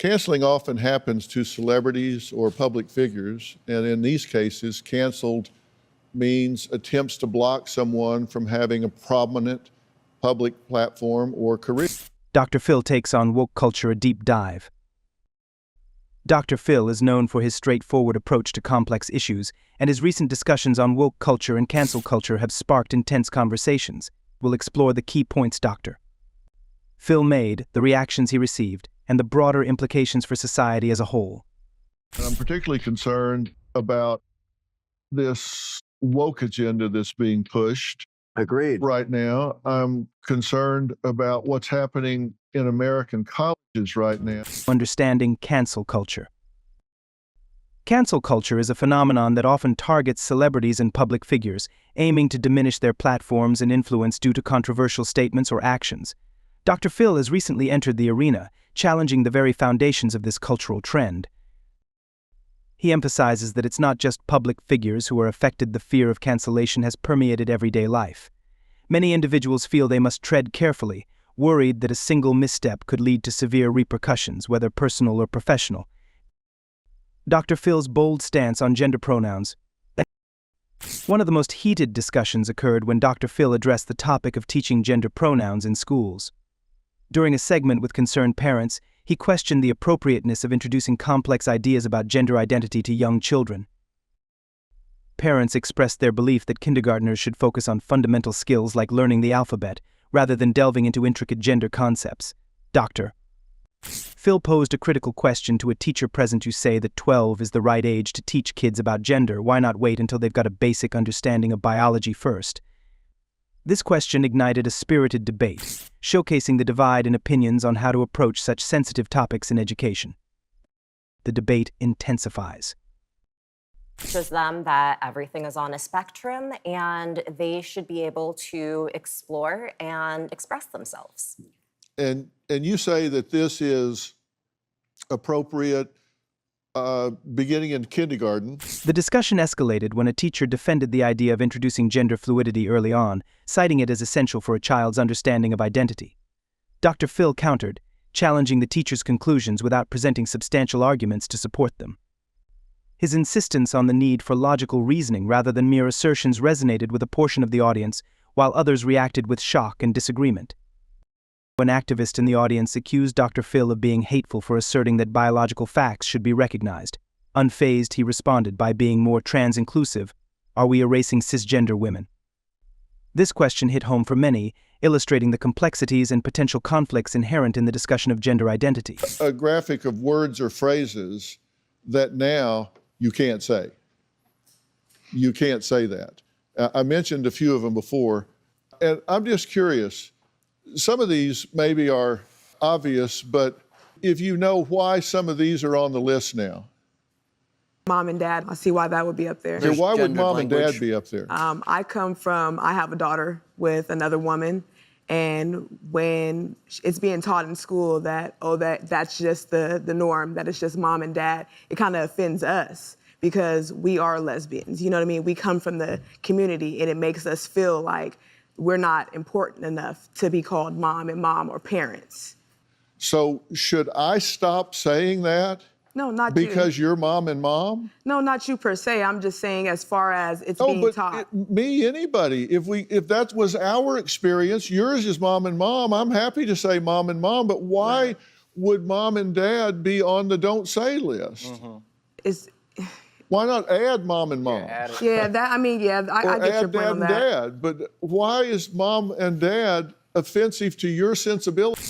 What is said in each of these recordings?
Canceling often happens to celebrities or public figures, and in these cases, canceled means attempts to block someone from having a prominent public platform or career. Dr. Phil takes on woke culture a deep dive. Dr. Phil is known for his straightforward approach to complex issues, and his recent discussions on woke culture and cancel culture have sparked intense conversations. We'll explore the key points Dr. Phil made, the reactions he received, and the broader implications for society as a whole. And I'm particularly concerned about this woke agenda that's being pushed. Agreed. Right now. I'm concerned about what's happening in American colleges right now. Understanding cancel culture. Cancel culture is a phenomenon that often targets celebrities and public figures, aiming to diminish their platforms and influence due to controversial statements or actions. Dr. Phil has recently entered the arena, challenging the very foundations of this cultural trend. He emphasizes that it's not just public figures who are affected. The fear of cancellation has permeated everyday life. Many individuals feel they must tread carefully, worried that a single misstep could lead to severe repercussions, whether personal or professional. Dr. Phil's bold stance on gender pronouns. One of the most heated discussions occurred when Dr. Phil addressed the topic of teaching gender pronouns in schools. During a segment with concerned parents, he questioned the appropriateness of introducing complex ideas about gender identity to young children. Parents expressed their belief that kindergartners should focus on fundamental skills like learning the alphabet, rather than delving into intricate gender concepts. Dr. Phil posed a critical question to a teacher present who say that 12 is the right age to teach kids about gender. Why not wait until they've got a basic understanding of biology first? This question ignited a spirited debate, showcasing the divide in opinions on how to approach such sensitive topics in education. The debate intensifies. Teaches them that everything is on a spectrum and they should be able to explore and express themselves. And you say that this is appropriate beginning in kindergarten. The discussion escalated when a teacher defended the idea of introducing gender fluidity early on, citing it as essential for a child's understanding of identity. Dr. Phil countered, challenging the teacher's conclusions without presenting substantial arguments to support them. His insistence on the need for logical reasoning rather than mere assertions resonated with a portion of the audience, while others reacted with shock and disagreement. An activist in the audience accused Dr. Phil of being hateful for asserting that biological facts should be recognized. Unfazed, he responded by being more trans-inclusive. Are we erasing cisgender women? This question hit home for many, illustrating the complexities and potential conflicts inherent in the discussion of gender identity. A graphic of words or phrases that now you can't say. You can't say that. I mentioned a few of them before, and I'm just curious. Some of these maybe are obvious, but if you know why some of these are on the list now. Mom and dad, I see why that would be up there. So why would mom and dad be up there? I have a daughter with another woman, and when it's being taught in school that, that's just the norm, that it's just mom and dad, it kind of offends us because we are lesbians, you know what I mean? We come from the community and it makes us feel like we're not important enough to be called mom and mom or parents. So should I stop saying that? No, not you. Because you're mom and mom? No, not you per se. I'm just saying as far as it's being taught. Anybody. If that was our experience, yours is mom and mom, I'm happy to say mom and mom, but why would mom and dad be on the don't say list? Mm-hmm. Why not add mom and mom? I get your point on that. Dad, but why is mom and dad offensive to your sensibility?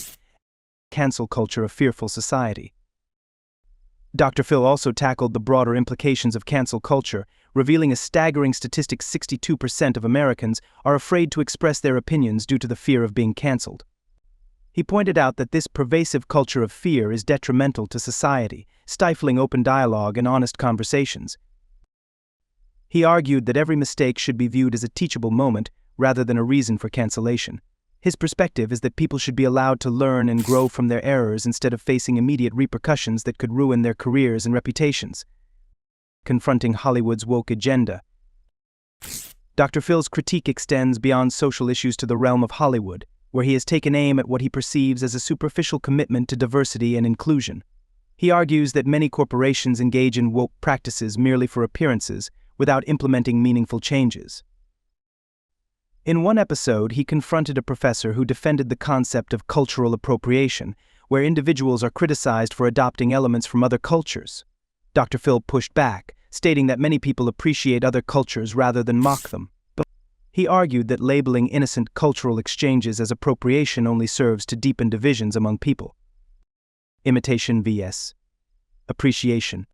Cancel culture, a fearful society. Dr. Phil also tackled the broader implications of cancel culture, revealing a staggering statistic: 62% of Americans are afraid to express their opinions due to the fear of being canceled. He pointed out that this pervasive culture of fear is detrimental to society, stifling open dialogue and honest conversations. He argued that every mistake should be viewed as a teachable moment rather than a reason for cancellation. His perspective is that people should be allowed to learn and grow from their errors instead of facing immediate repercussions that could ruin their careers and reputations. Confronting Hollywood's woke agenda. Dr. Phil's critique extends beyond social issues to the realm of Hollywood, where he has taken aim at what he perceives as a superficial commitment to diversity and inclusion. He argues that many corporations engage in woke practices merely for appearances, without implementing meaningful changes. In one episode, he confronted a professor who defended the concept of cultural appropriation, where individuals are criticized for adopting elements from other cultures. Dr. Phil pushed back, stating that many people appreciate other cultures rather than mock them. But he argued that labeling innocent cultural exchanges as appropriation only serves to deepen divisions among people. Imitation vs. appreciation.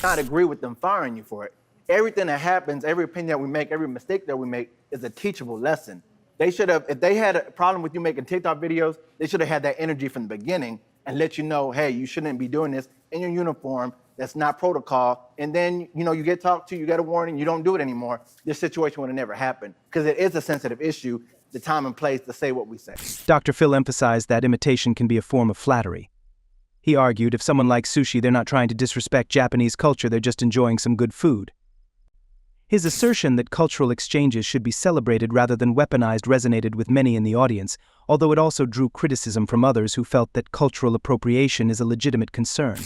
Not agree with them firing you for it. Everything that happens, every opinion that we make, every mistake that we make is a teachable lesson. They should have, if they had a problem with you making TikTok videos, they should have had that energy from the beginning and let you know, hey, you shouldn't be doing this in your uniform. That's not protocol. And then, you get talked to, you get a warning, you don't do it anymore. This situation would have never happened because it is a sensitive issue, the time and place to say what we say. Dr. Phil emphasized that imitation can be a form of flattery. He argued if someone likes sushi, they're not trying to disrespect Japanese culture, they're just enjoying some good food. His assertion that cultural exchanges should be celebrated rather than weaponized resonated with many in the audience, although it also drew criticism from others who felt that cultural appropriation is a legitimate concern.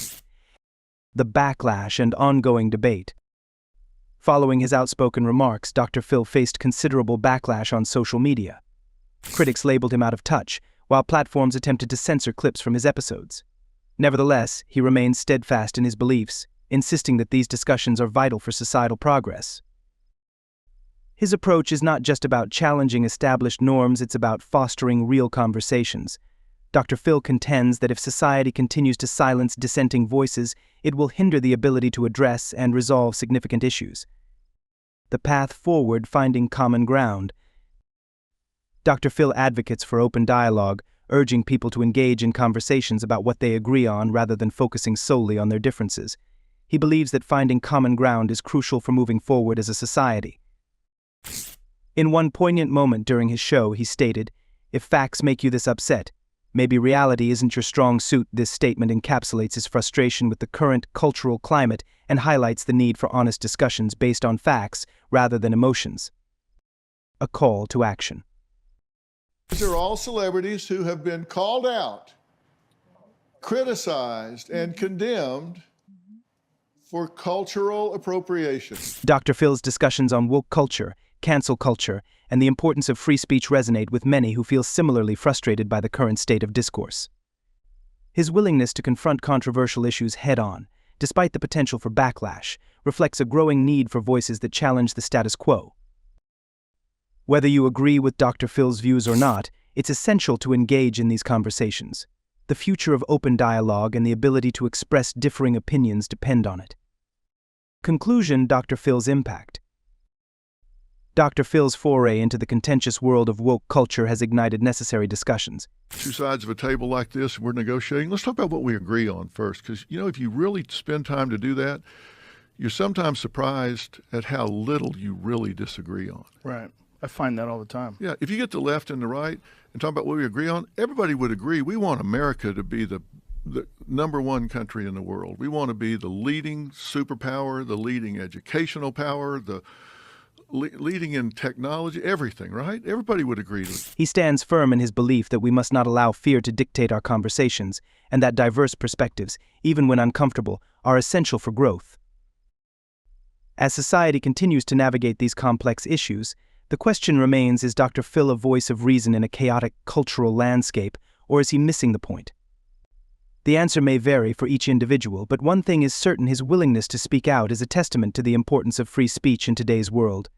The backlash and ongoing debate. Following his outspoken remarks, Dr. Phil faced considerable backlash on social media. Critics labeled him out of touch, while platforms attempted to censor clips from his episodes. Nevertheless, he remains steadfast in his beliefs, insisting that these discussions are vital for societal progress. His approach is not just about challenging established norms, it's about fostering real conversations. Dr. Phil contends that if society continues to silence dissenting voices, it will hinder the ability to address and resolve significant issues. The path forward: finding common ground. Dr. Phil advocates for open dialogue, urging people to engage in conversations about what they agree on rather than focusing solely on their differences. He believes that finding common ground is crucial for moving forward as a society. In one poignant moment during his show, he stated, "If facts make you this upset, maybe reality isn't your strong suit." This statement encapsulates his frustration with the current cultural climate and highlights the need for honest discussions based on facts rather than emotions. A call to action. These are all celebrities who have been called out, criticized, and condemned for cultural appropriation. Dr. Phil's discussions on woke culture, cancel culture, and the importance of free speech resonate with many who feel similarly frustrated by the current state of discourse. His willingness to confront controversial issues head-on, despite the potential for backlash, reflects a growing need for voices that challenge the status quo. Whether you agree with Dr. Phil's views or not, it's essential to engage in these conversations. The future of open dialogue and the ability to express differing opinions depend on it. Conclusion: Dr. Phil's impact. Dr. Phil's foray into the contentious world of woke culture has ignited necessary discussions. Two sides of a table like this, we're negotiating. Let's talk about what we agree on first, because, if you really spend time to do that, you're sometimes surprised at how little you really disagree on. Right. I find that all the time. Yeah, if you get the left and the right and talk about what we agree on, everybody would agree we want America to be the number one country in the world. We want to be the leading superpower, the leading educational power, the leading in technology, everything, right? Everybody would agree to it. He stands firm in his belief that we must not allow fear to dictate our conversations, and that diverse perspectives, even when uncomfortable, are essential for growth. As society continues to navigate these complex issues, the question remains, is Dr. Phil a voice of reason in a chaotic cultural landscape, or is he missing the point? The answer may vary for each individual, but one thing is certain: his willingness to speak out is a testament to the importance of free speech in today's world.